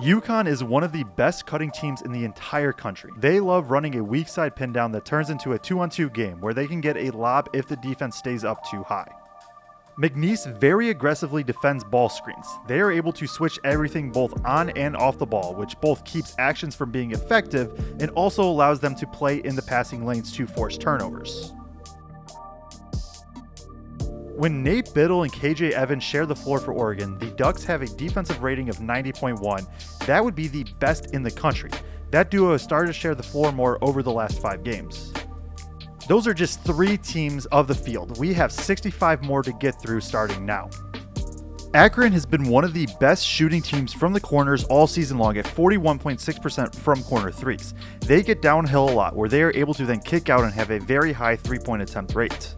UConn is one of the best cutting teams in the entire country. They love running a weak side pin down that turns into a 2-on-2 game where they can get a lob if the defense stays up too high. McNeese very aggressively defends ball screens. They are able to switch everything both on and off the ball, which both keeps actions from being effective and also allows them to play in the passing lanes to force turnovers. When Nate Biddle and KJ Evans share the floor for Oregon, the Ducks have a defensive rating of 90.1. That would be the best in the country. That duo has started to share the floor more over the last 5 games. Those are just 3 teams of the field. We have 65 more to get through starting now. Akron has been one of the best shooting teams from the corners all season long at 41.6% from corner threes. They get downhill a lot where they are able to then kick out and have a very high 3-point attempt rate.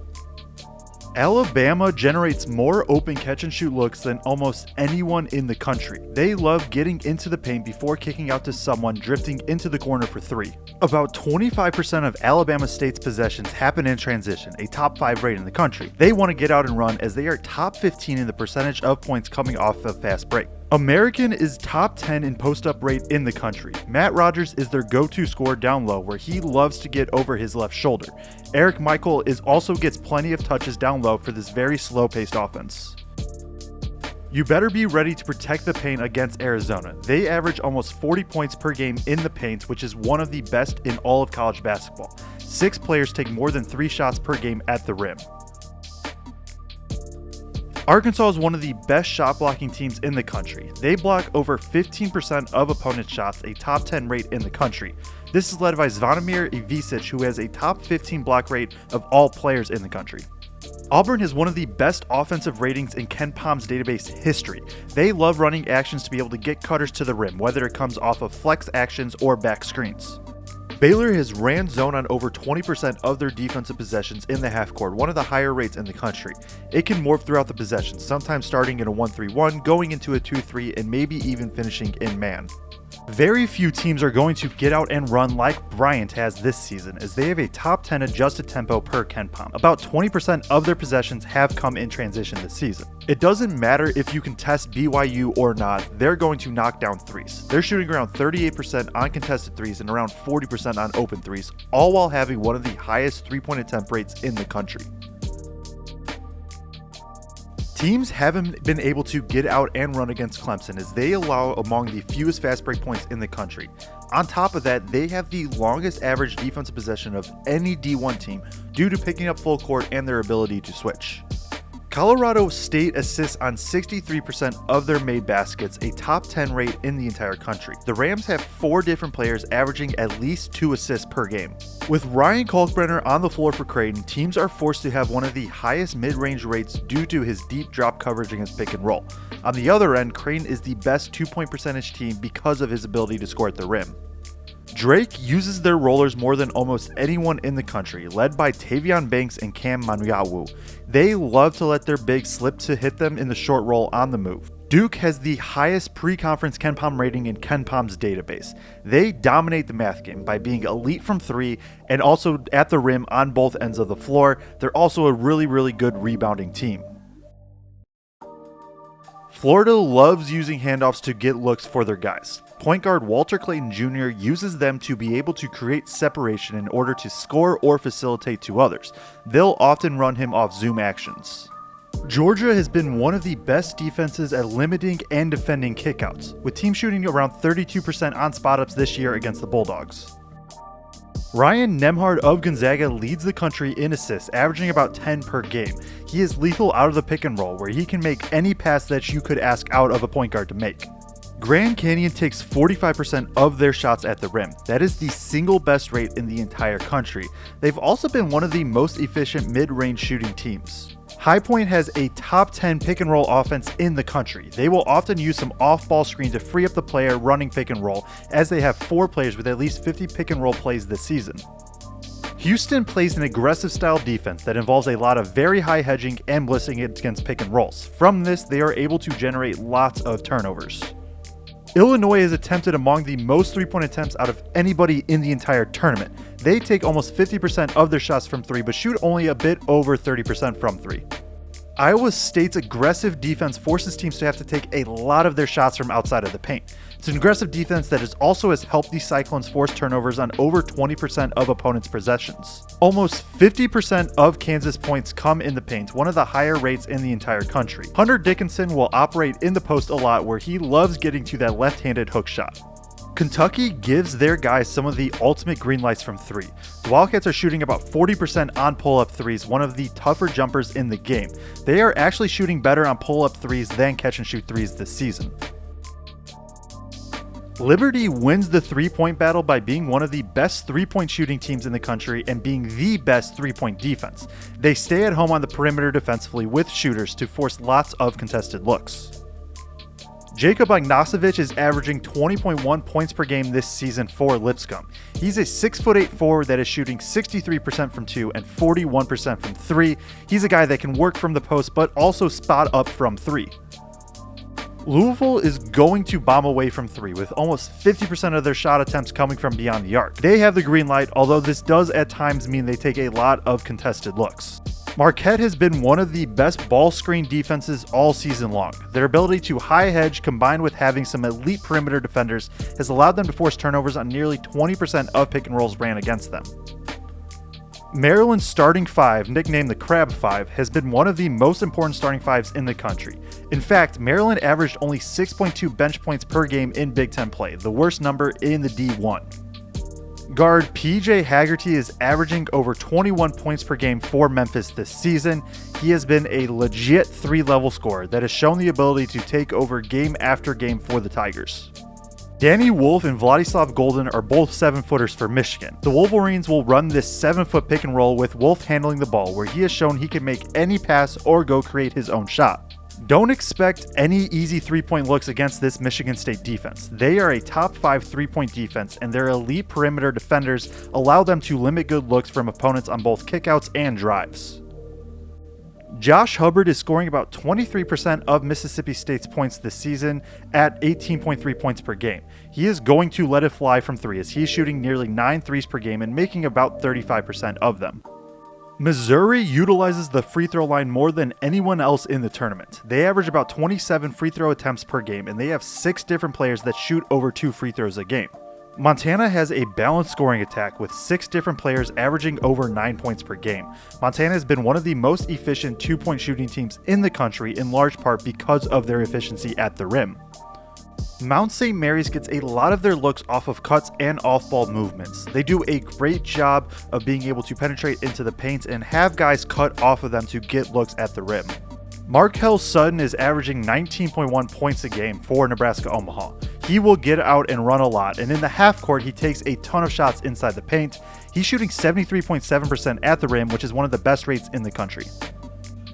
Alabama generates more open catch and shoot looks than almost anyone in the country. They love getting into the paint before kicking out to someone drifting into the corner for 3. About 25% of Alabama State's possessions happen in transition, a top 5 rate in the country. They want to get out and run as they are top 15 in the percentage of points coming off of fast break. American is top 10 in post-up rate in the country. Matt Rogers is their go-to scorer down low where he loves to get over his left shoulder. Eric Michael also gets plenty of touches down low for this very slow-paced offense. You better be ready to protect the paint against Arizona. They average almost 40 points per game in the paint, which is one of the best in all of college basketball. 6 players take more than 3 shots per game at the rim. Arkansas is one of the best shot blocking teams in the country. They block over 15% of opponents' shots, a top 10 rate in the country. This is led by Zvonimir Ivisic, who has a top 15 block rate of all players in the country. Auburn has one of the best offensive ratings in KenPom's database history. They love running actions to be able to get cutters to the rim, whether it comes off of flex actions or back screens. Baylor has ran zone on over 20% of their defensive possessions in the half court, one of the higher rates in the country. It can morph throughout the possession, sometimes starting in a 1-3-1, going into a 2-3, and maybe even finishing in man. Very few teams are going to get out and run like Bryant has this season, as they have a top 10 adjusted tempo per KenPom. About 20% of their possessions have come in transition this season. It doesn't matter if you can test BYU or not, they're going to knock down threes. They're shooting around 38% on contested threes and around 40% on open threes, all while having one of the highest 3-point attempt rates in the country. Teams haven't been able to get out and run against Clemson as they allow among the fewest fast break points in the country. On top of that, they have the longest average defensive possession of any D1 team due to picking up full court and their ability to switch. Colorado State assists on 63% of their made baskets, a top 10 rate in the entire country. The Rams have 4 different players averaging at least 2 assists per game. With Ryan Kalkbrenner on the floor for Creighton, teams are forced to have one of the highest mid-range rates due to his deep drop coverage against pick and roll. On the other end, Creighton is the best 2-point percentage team because of his ability to score at the rim. Drake uses their rollers more than almost anyone in the country, led by Tavion Banks and Cam Manuawu. They love to let their bigs slip to hit them in the short roll on the move. Duke has the highest pre-conference KenPom rating in KenPom's database. They dominate the math game by being elite from 3 and also at the rim on both ends of the floor. They're also a really good rebounding team. Florida loves using handoffs to get looks for their guys. Point guard Walter Clayton Jr. uses them to be able to create separation in order to score or facilitate to others. They'll often run him off zoom actions. Georgia has been one of the best defenses at limiting and defending kickouts, with teams shooting around 32% on spot-ups this year against the Bulldogs. Ryan Nembhard of Gonzaga leads the country in assists, averaging about 10 per game. He is lethal out of the pick and roll, where he can make any pass that you could ask out of a point guard to make. Grand Canyon takes 45% of their shots at the rim. That is the single best rate in the entire country. They've also been one of the most efficient mid-range shooting teams. High Point has a top 10 pick and roll offense in the country. They will often use some off-ball screen to free up the player running pick and roll, as they have 4 players with at least 50 pick and roll plays this season. Houston plays an aggressive style defense that involves a lot of very high hedging and blitzing against pick and rolls. From this, they are able to generate lots of turnovers. Illinois has attempted among the most 3-point attempts out of anybody in the entire tournament. They take almost 50% of their shots from 3, but shoot only a bit over 30% from 3. Iowa State's aggressive defense forces teams to have to take a lot of their shots from outside of the paint. It's an aggressive defense that also has helped the Cyclones force turnovers on over 20% of opponents' possessions. Almost 50% of Kansas points come in the paint, one of the higher rates in the entire country. Hunter Dickinson will operate in the post a lot, where he loves getting to that left-handed hook shot. Kentucky gives their guys some of the ultimate green lights from three. The Wildcats are shooting about 40% on pull-up threes, one of the tougher jumpers in the game. They are actually shooting better on pull-up threes than catch-and-shoot threes this season. Liberty wins the three-point battle by being one of the best three-point shooting teams in the country and being the best three-point defense. They stay at home on the perimeter defensively with shooters to force lots of contested looks. Jacob Ognosevich is averaging 20.1 points per game this season for Lipscomb. He's a 6'8" forward that is shooting 63% from 2 and 41% from 3. He's a guy that can work from the post but also spot up from 3. Louisville is going to bomb away from 3, with almost 50% of their shot attempts coming from beyond the arc. They have the green light, although this does at times mean they take a lot of contested looks. Marquette has been one of the best ball screen defenses all season long. Their ability to high hedge combined with having some elite perimeter defenders has allowed them to force turnovers on nearly 20% of pick and rolls ran against them. Maryland's starting five, nicknamed the Crab Five, has been one of the most important starting fives in the country. In fact, Maryland averaged only 6.2 bench points per game in Big Ten play, the worst number in the D1. Guard PJ Haggerty is averaging over 21 points per game for Memphis this season. He has been a legit 3-level scorer that has shown the ability to take over game after game for the Tigers. Danny Wolf and Vladislav Golden are both 7-footers for Michigan. The Wolverines will run this 7-foot pick and roll with Wolf handling the ball, where he has shown he can make any pass or go create his own shot. Don't expect any easy 3-point looks against this Michigan State defense. They are a top 5 3-point defense, and their elite perimeter defenders allow them to limit good looks from opponents on both kickouts and drives. Josh Hubbard is scoring about 23% of Mississippi State's points this season at 18.3 points per game. He is going to let it fly from 3, as he's shooting nearly 9 threes per game and making about 35% of them. Missouri utilizes the free throw line more than anyone else in the tournament. They average about 27 free throw attempts per game, and they have 6 different players that shoot over 2 free throws a game. Montana has a balanced scoring attack with 6 different players averaging over 9 points per game. Montana has been one of the most efficient 2-point shooting teams in the country, in large part because of their efficiency at the rim. Mount St. Mary's gets a lot of their looks off of cuts and off-ball movements. They do a great job of being able to penetrate into the paint and have guys cut off of them to get looks at the rim. Markel Sutton is averaging 19.1 points a game for Nebraska Omaha. He will get out and run a lot, and in the half court he takes a ton of shots inside the paint. He's shooting 73.7% at the rim, which is one of the best rates in the country.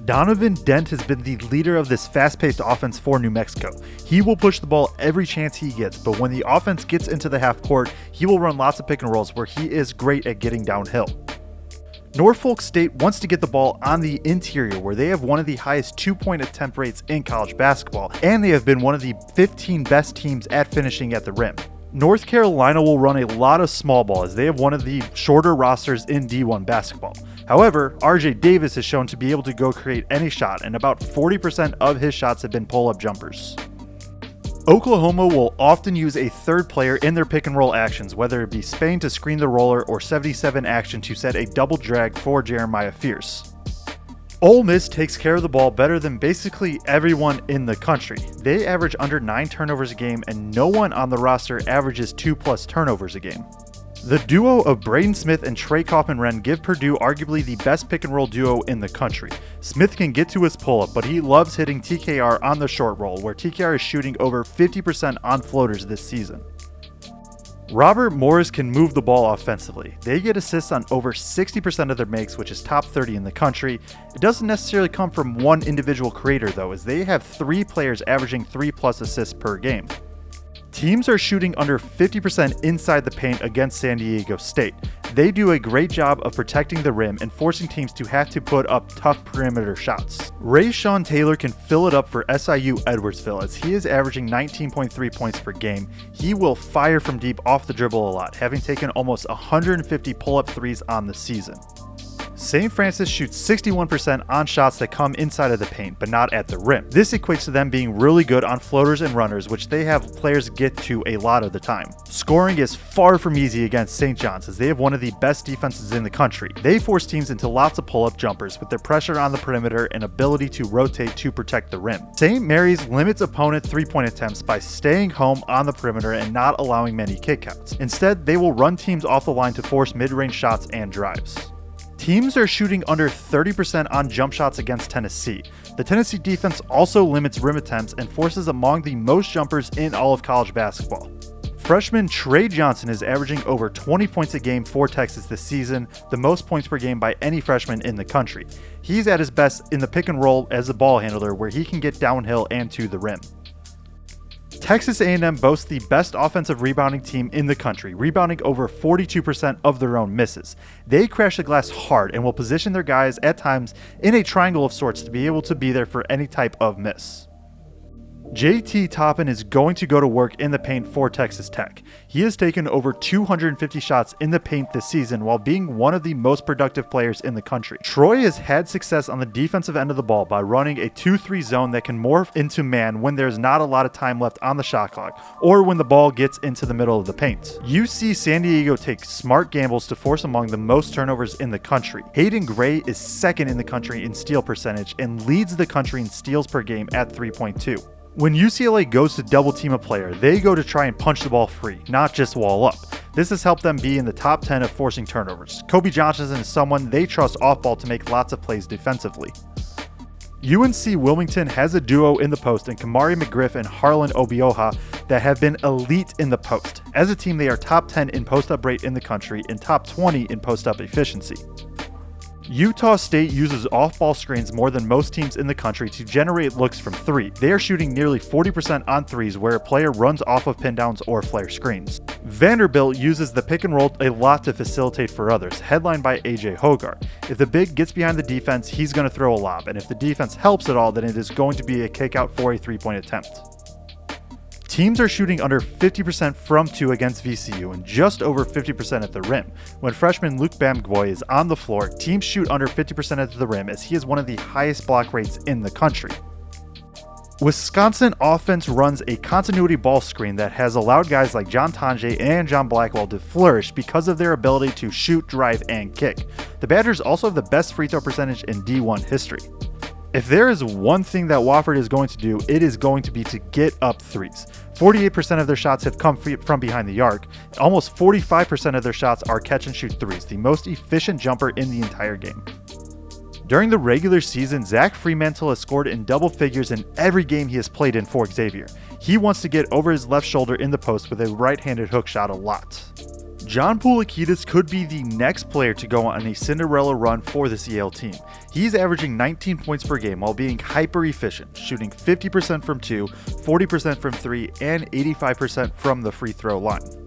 Donovan Dent has been the leader of this fast-paced offense for New Mexico. He will push the ball every chance he gets, but when the offense gets into the half court, he will run lots of pick and rolls where he is great at getting downhill. Norfolk State wants to get the ball on the interior, where they have one of the highest 2-point attempt rates in college basketball, and they have been one of the 15 best teams at finishing at the rim. North Carolina will run a lot of small ball, as they have one of the shorter rosters in D1 basketball. However, RJ Davis has shown to be able to go create any shot, and about 40% of his shots have been pull-up jumpers. Oklahoma will often use a third player in their pick and roll actions, whether it be Spain to screen the roller or 77 action to set a double drag for Jeremiah Fierce. Ole Miss takes care of the ball better than basically everyone in the country. They average under 9 turnovers a game, and no one on the roster averages 2+ turnovers a game. The duo of Braden Smith and Trey Kaufman-Renn give Purdue arguably the best pick and roll duo in the country. Smith can get to his pull-up, but he loves hitting TKR on the short roll, where TKR is shooting over 50% on floaters this season. Robert Morris can move the ball offensively. They get assists on over 60% of their makes, which is top 30 in the country. It doesn't necessarily come from one individual creator though, as they have 3 players averaging 3+ assists per game. Teams are shooting under 50% inside the paint against San Diego State. They do a great job of protecting the rim and forcing teams to have to put up tough perimeter shots. Rayshawn Taylor can fill it up for SIU Edwardsville, as he is averaging 19.3 points per game. He will fire from deep off the dribble a lot, having taken almost 150 pull-up threes on the season. St. Francis shoots 61% on shots that come inside of the paint, but not at the rim. This equates to them being really good on floaters and runners, which they have players get to a lot of the time. Scoring is far from easy against St. John's, as they have one of the best defenses in the country. They force teams into lots of pull-up jumpers with their pressure on the perimeter and ability to rotate to protect the rim. St. Mary's limits opponent three-point attempts by staying home on the perimeter and not allowing many kickouts. Instead, they will run teams off the line to force mid-range shots and drives. Teams are shooting under 30% on jump shots against Tennessee. The Tennessee defense also limits rim attempts and forces among the most jumpers in all of college basketball. Freshman Trey Johnson is averaging over 20 points a game for Texas this season, the most points per game by any freshman in the country. He's at his best in the pick and roll as a ball handler, where he can get downhill and to the rim. Texas A&M boasts the best offensive rebounding team in the country, rebounding over 42% of their own misses. They crash the glass hard and will position their guys at times in a triangle of sorts to be able to be there for any type of miss. JT Toppin is going to go to work in the paint for Texas Tech. He has taken over 250 shots in the paint this season while being one of the most productive players in the country. Troy has had success on the defensive end of the ball by running a 2-3 zone that can morph into man when there's not a lot of time left on the shot clock or when the ball gets into the middle of the paint. UC San Diego takes smart gambles to force among the most turnovers in the country. Hayden Gray is second in the country in steal percentage and leads the country in steals per game at 3.2. When UCLA goes to double team a player, they go to try and punch the ball free, not just wall up. This has helped them be in the top 10 of forcing turnovers. Kobe Johnson is someone they trust off ball to make lots of plays defensively. UNC Wilmington has a duo in the post in Kamari McGriff and Harlan Obioha that have been elite in the post. As a team, they are top 10 in post-up rate in the country and top 20 in post-up efficiency. Utah State uses off-ball screens more than most teams in the country to generate looks from three. They are shooting nearly 40% on threes where a player runs off of pin downs or flare screens. Vanderbilt uses the pick and roll a lot to facilitate for others, headlined by AJ Hogarth. If the big gets behind the defense, he's going to throw a lob, and if the defense helps at all, then it is going to be a kick out for a three-point attempt. Teams are shooting under 50% from two against VCU and just over 50% at the rim. When freshman Luke Bamgboy is on the floor, teams shoot under 50% at the rim as he has one of the highest block rates in the country. Wisconsin offense runs a continuity ball screen that has allowed guys like John Tonje and John Blackwell to flourish because of their ability to shoot, drive, and kick. The Badgers also have the best free throw percentage in D1 history. If there is one thing that Wofford is going to do, it is going to be to get up threes. 48% of their shots have come from behind the arc. Almost 45% of their shots are catch and shoot threes, the most efficient jumper in the entire game. During the regular season, Zach Fremantle has scored in double figures in every game he has played in for Xavier. He wants to get over his left shoulder in the post with a right-handed hook shot a lot. John Poulikitis could be the next player to go on a Cinderella run for this Yale team. He's averaging 19 points per game while being hyper efficient, shooting 50% from two, 40% from three, and 85% from the free throw line.